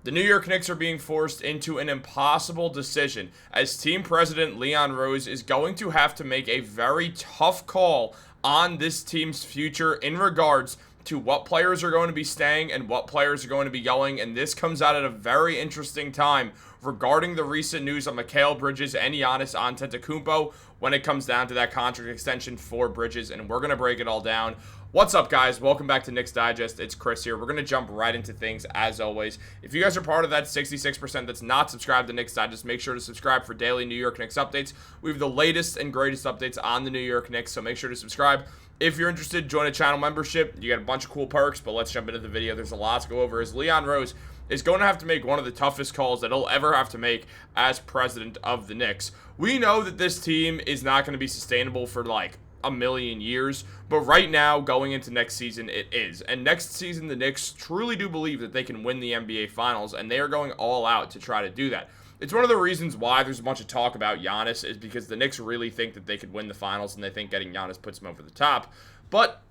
The New York Knicks are being forced into an impossible decision as team president Leon Rose is going to have to make a very tough call on this team's future in regards to what players are going to be staying and what players are going to be going. And this comes out at a very interesting time regarding the recent news on Mikal Bridges and Giannis Antetokounmpo when it comes down to that contract extension for Bridges. And we're going to break it all down. What's up, guys? Welcome back to Knicks Digest. It's Chris here. We're going to jump right into things as always. If you guys are part of that 66% that's not subscribed to Knicks Digest, make sure to subscribe for daily New York Knicks updates. We have the latest and greatest updates on the New York Knicks, so make sure to subscribe. If you're interested, join a channel membership. You get a bunch of cool perks, but let's jump into the video. There's a lot to go over as Leon Rose is going to have to make one of the toughest calls that he'll ever have to make as president of the Knicks. We know that this team is not going to be sustainable for like a million years, but right now going into next season it is. And next season the Knicks truly do believe that they can win the NBA Finals, and they are going all out to try to do that. It's one of the reasons why there's a bunch of talk about Giannis, is because the Knicks really think that they could win the Finals, and they think getting Giannis puts them over the top. But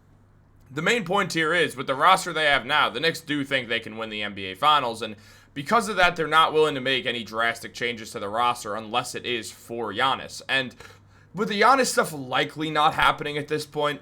the main point here is, with the roster they have now, the Knicks do think they can win the NBA Finals, and because of that, they're not willing to make any drastic changes to the roster unless it is for Giannis. And with the Giannis stuff likely not happening at this point,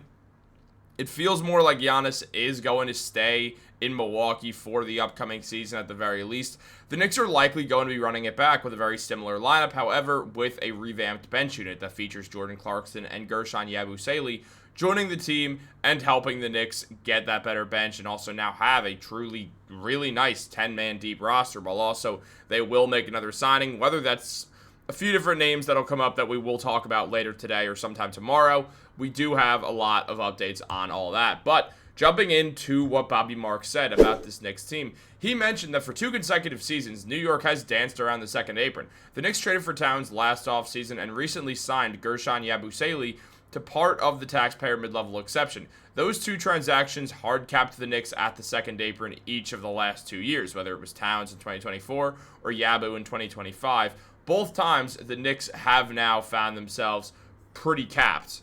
it feels more like Giannis is going to stay in Milwaukee for the upcoming season at the very least. The Knicks are likely going to be running it back with a very similar lineup, however, with a revamped bench unit that features Jordan Clarkson and Guerschon Yabusele joining the team and helping the Knicks get that better bench and also now have a truly really nice 10-man deep roster, while also they will make another signing, whether that's a few different names that'll come up that we will talk about later today or sometime tomorrow. We do have a lot of updates on all that. But jumping into what Bobby Marks said about this Knicks team, he mentioned that for 2 consecutive seasons, New York has danced around the second apron. The Knicks traded for Towns last offseason and recently signed Guerschon Yabusele to part of the taxpayer mid-level exception. Those 2 transactions hard-capped the Knicks at the second apron each of the last 2 years, whether it was Towns in 2024 or Yabu in 2025. Both times, the Knicks have now found themselves pretty capped.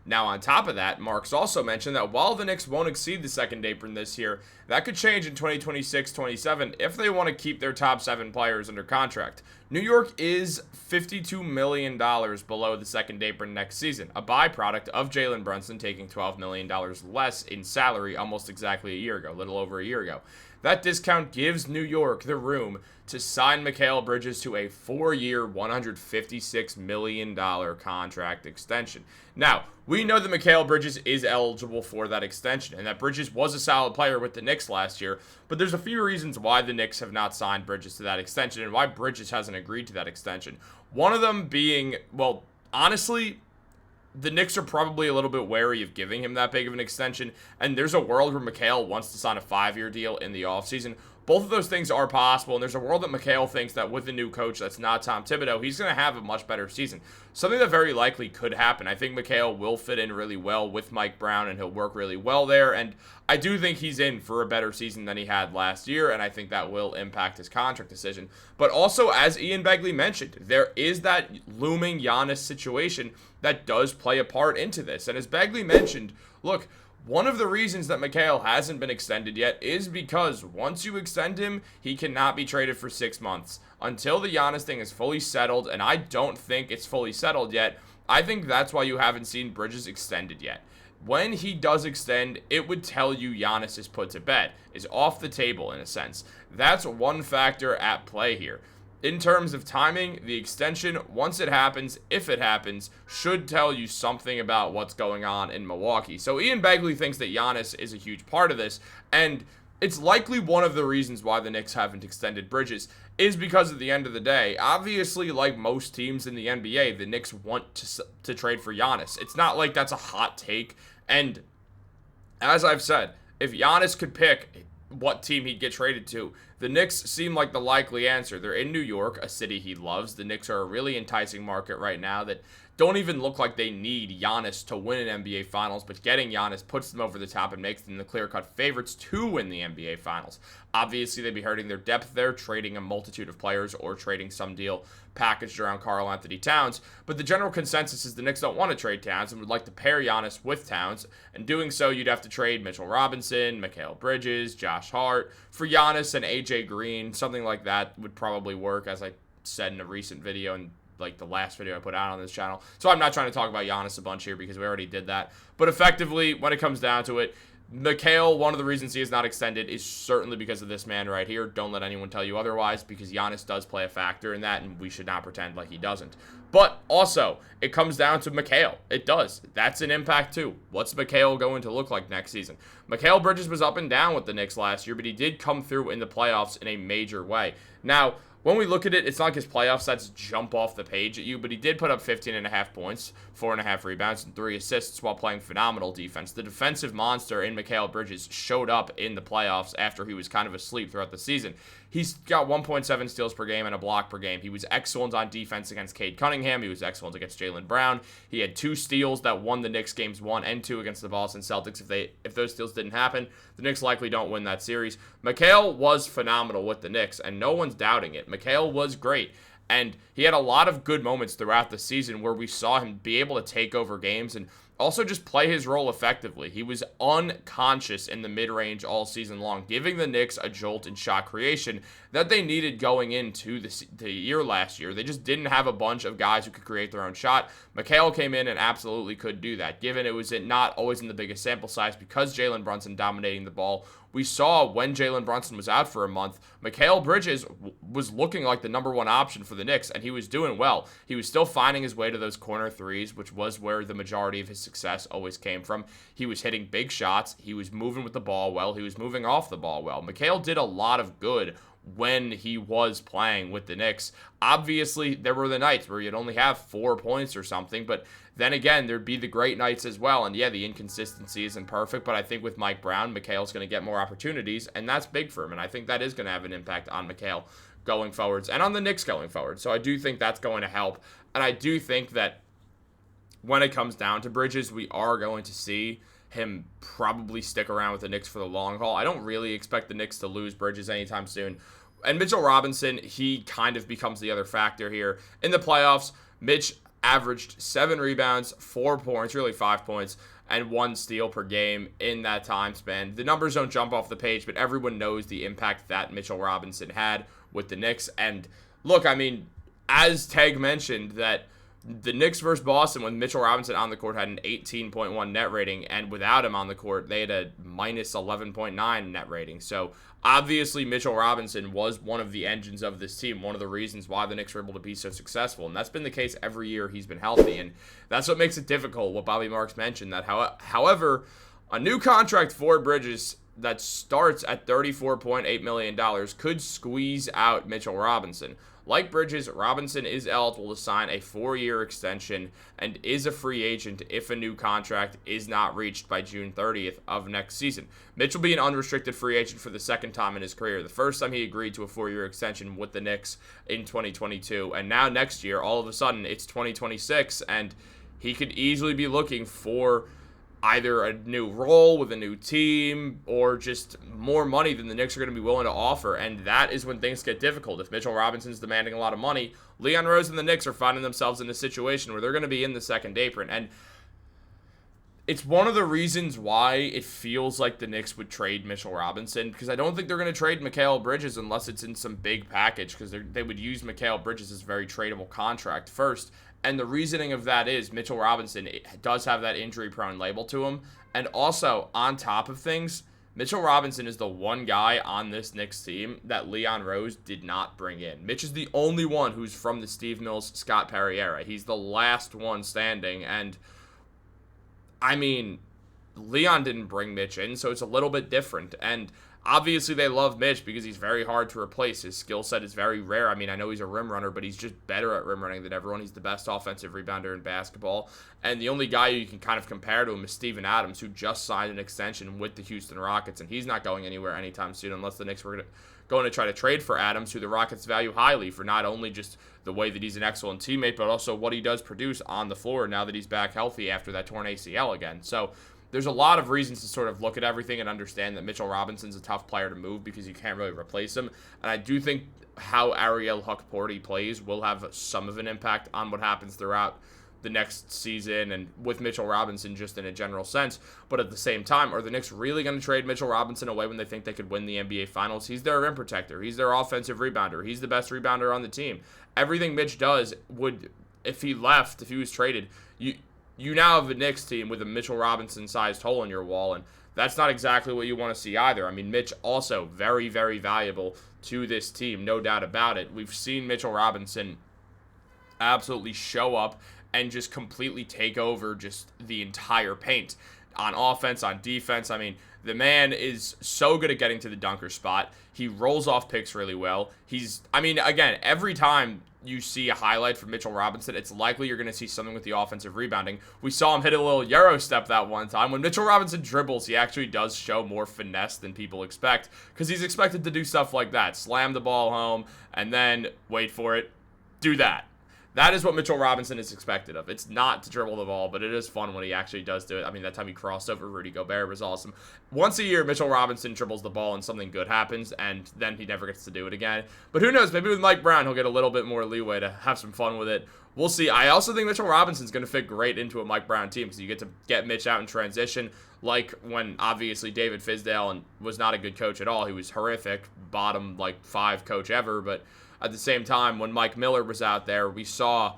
Now, on top of that, Marks also mentioned that while the Knicks won't exceed the second apron this year, that could change in 2026-27 if they want to keep their top 7 players under contract. New York is $52 million below the second apron next season, a byproduct of Jalen Brunson taking $12 million less in salary almost exactly a year ago, a little over a year ago. That discount gives New York the room to sign Mikal Bridges to a 4-year, $156 million contract extension. Now, we know that Mikal Bridges is eligible for that extension, and that Bridges was a solid player with the Knicks last year, but there's a few reasons why the Knicks have not signed Bridges to that extension and why Bridges hasn't agreed to that extension. One of them being, well, honestly, the Knicks are probably a little bit wary of giving him that big of an extension, and there's a world where Mikal wants to sign a 5-year deal in the offseason. Both of those things are possible, and there's a world that Mikal thinks that with the new coach that's not Tom Thibodeau, he's going to have a much better season. Something that very likely could happen. I think Mikal will fit in really well with Mike Brown, and he'll work really well there, and I do think he's in for a better season than he had last year, and I think that will impact his contract decision. But also, as Ian Begley mentioned, there is that looming Giannis situation that does play a part into this, and as Begley mentioned, look, one of the reasons that Mikal hasn't been extended yet is because once you extend him, he cannot be traded for 6 months. Until the Giannis thing is fully settled, and I don't think it's fully settled yet, I think that's why you haven't seen Bridges extended yet. When he does extend, it would tell you Giannis is put to bed, is off the table in a sense. That's one factor at play here. In terms of timing, the extension, once it happens, if it happens, should tell you something about what's going on in Milwaukee. So Ian Begley thinks that Giannis is a huge part of this, and it's likely one of the reasons why the Knicks haven't extended Bridges is because at the end of the day, obviously, like most teams in the NBA, the Knicks want to trade for Giannis. It's not like that's a hot take, and as I've said, if Giannis could pick what team he'd get traded to, the Knicks seem like the likely answer. They're in New York, a city he loves. The Knicks are a really enticing market right now that don't even look like they need Giannis to win an NBA Finals, but getting Giannis puts them over the top and makes them the clear-cut favorites to win the NBA Finals. Obviously, they'd be hurting their depth there, trading a multitude of players or trading some deal packaged around Karl-Anthony Towns, but the general consensus is the Knicks don't want to trade Towns and would like to pair Giannis with Towns, and doing so, you'd have to trade Mitchell Robinson, Mikal Bridges, Josh Hart for Giannis and AJ Green. Something like that would probably work, as I said in a recent video and like the last video I put out on this channel. So I'm not trying to talk about Giannis a bunch here because we already did that. But effectively, when it comes down to it, Mikal, one of the reasons he is not extended is certainly because of this man right here. Don't let anyone tell you otherwise, because Giannis does play a factor in that, and we should not pretend like he doesn't. But also, it comes down to Mikal. It does. That's an impact too. What's Mikal going to look like next season? Mikal Bridges was up and down with the Knicks last year, but he did come through in the playoffs in a major way. Now, when we look at it, it's not like his playoff stats jump off the page at you, but he did put up 15.5 points, 4.5 rebounds, and 3 assists while playing phenomenal defense. The defensive monster in Mikal Bridges showed up in the playoffs after he was kind of asleep throughout the season. He's got 1.7 steals per game and a block per game. He was excellent on defense against Cade Cunningham. He was excellent against Jalen Brown. He had 2 steals that won the Knicks games 1 and 2 against the Boston Celtics. If those steals didn't happen, the Knicks likely don't win that series. Mikal was phenomenal with the Knicks, and no one's doubting it. Mikal was great. And he had a lot of good moments throughout the season where we saw him be able to take over games and also just play his role effectively. He was unconscious in the mid-range all season long, giving the Knicks a jolt in shot creation that they needed going into the year last year. They just didn't have a bunch of guys who could create their own shot. Mikal came in and absolutely could do that, given it was not always in the biggest sample size because Jalen Brunson dominating the ball. We saw when Jalen Brunson was out for a month, Mikal Bridges was looking like the number 1 option for the Knicks, and he was doing well. He was still finding his way to those corner threes, which was where the majority of his success always came from. He was hitting big shots. He was moving with the ball well. He was moving off the ball well. Mikal did a lot of good when he was playing with the Knicks. Obviously, there were the nights where you'd only have 4 points or something, but then again, there'd be the great nights as well. And yeah, the inconsistency isn't perfect, but I think with Mike Brown, Mikal's going to get more opportunities, and that's big for him. And I think that is going to have an impact on Mikal going forwards and on the Knicks going forward. So I do think that's going to help. And I do think that when it comes down to Bridges, we are going to see him probably stick around with the Knicks for the long haul. I don't really expect the Knicks to lose Bridges anytime soon. And Mitchell Robinson, he kind of becomes the other factor here. In the playoffs, Mitch averaged 7 rebounds, 4 points, really 5 points, and 1 steal per game in that time span. The numbers don't jump off the page, but everyone knows the impact that Mitchell Robinson had with the Knicks. And look, I mean, as Teg mentioned, that the Knicks versus Boston with Mitchell Robinson on the court had an 18.1 net rating, and without him on the court, they had a minus 11.9 net rating. So obviously, Mitchell Robinson was one of the engines of this team, one of the reasons why the Knicks were able to be so successful, and that's been the case every year he's been healthy, and that's what makes it difficult, what Bobby Marks mentioned, that however, a new contract for Bridges that starts at $34.8 million could squeeze out Mitchell Robinson. Like Bridges, Robinson is eligible to sign a 4-year extension and is a free agent if a new contract is not reached by June 30th of next season. Mitch will be an unrestricted free agent for the second time in his career. The first time he agreed to a 4-year extension with the Knicks in 2022, and now next year, all of a sudden, it's 2026, and he could easily be looking for either a new role with a new team or just more money than the Knicks are going to be willing to offer, and that is when things get difficult. If Mitchell Robinson's demanding a lot of money, Leon Rose and the Knicks are finding themselves in a situation where they're going to be in the second apron, and it's one of the reasons why it feels like the Knicks would trade Mitchell Robinson, because I don't think they're going to trade Mikal Bridges unless it's in some big package, because they would use Mikal Bridges' very tradable contract first. And the reasoning of that is Mitchell Robinson does have that injury-prone label to him. And also, on top of things, Mitchell Robinson is the one guy on this Knicks team that Leon Rose did not bring in. Mitch is the only one who's from the Steve Mills, Scott Perry era. He's the last one standing. And, I mean, Leon didn't bring Mitch in, so it's a little bit different. And obviously, they love Mitch because he's very hard to replace. His skill set is very rare. I mean, I know he's a rim runner, but he's just better at rim running than everyone. He's the best offensive rebounder in basketball. And the only guy you can kind of compare to him is Steven Adams, who just signed an extension with the Houston Rockets, and he's not going anywhere anytime soon unless the Knicks were going to try to trade for Adams, who the Rockets value highly for not only just the way that he's an excellent teammate, but also what he does produce on the floor now that he's back healthy after that torn ACL again. So there's a lot of reasons to sort of look at everything and understand that Mitchell Robinson's a tough player to move because you can't really replace him. And I do think how Ariel Hukporti plays will have some of an impact on what happens throughout the next season and with Mitchell Robinson just in a general sense. But at the same time, are the Knicks really going to trade Mitchell Robinson away when they think they could win the NBA Finals? He's their rim protector. He's their offensive rebounder. He's the best rebounder on the team. Everything Mitch does would, if he left, if he was traded, you now have a Knicks team with a Mitchell Robinson-sized hole in your wall, and that's not exactly what you want to see either. I mean, Mitch also very, very valuable to this team, no doubt about it. We've seen Mitchell Robinson absolutely show up and just completely take over just the entire paint on offense, on defense. I mean, the man is so good at getting to the dunker spot. He rolls off picks really well. Again, every time you see a highlight from Mitchell Robinson, it's likely you're going to see something with the offensive rebounding. We saw him hit a little Euro step that one time. When Mitchell Robinson dribbles, he actually does show more finesse than people expect because he's expected to do stuff like that. Slam the ball home and then, wait for it, do that. That is what Mitchell Robinson is expected of. It's not to dribble the ball, but it is fun when he actually does do it. I mean, that time he crossed over Rudy Gobert was awesome. Once a year, Mitchell Robinson dribbles the ball and something good happens, and then he never gets to do it again. But who knows? Maybe with Mike Brown, he'll get a little bit more leeway to have some fun with it. We'll see. I also think Mitchell Robinson's going to fit great into a Mike Brown team because you get to get Mitch out in transition, like when obviously David Fizdale was not a good coach at all. He was horrific, bottom 5 coach ever, but at the same time, when Mike Miller was out there, we saw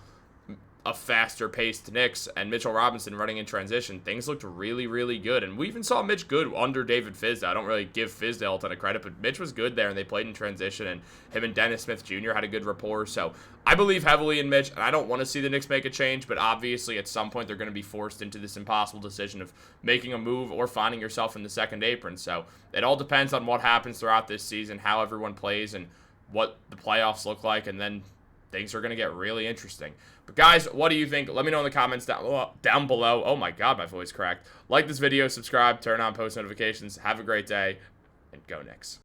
a faster-paced Knicks and Mitchell Robinson running in transition. Things looked really, really good. And we even saw Mitch good under David Fizdale. I don't really give Fizdale a ton of credit, but Mitch was good there, and they played in transition, and him and Dennis Smith Jr. had a good rapport. So I believe heavily in Mitch, and I don't want to see the Knicks make a change, but obviously at some point they're going to be forced into this impossible decision of making a move or finding yourself in the second apron. So it all depends on what happens throughout this season, how everyone plays, and what the playoffs look like, and then things are going to get really interesting. But guys, what do you think? Let me know in the comments down below. Oh my god, my voice cracked. Like this video, subscribe, turn on post notifications. Have a great day, and go Knicks.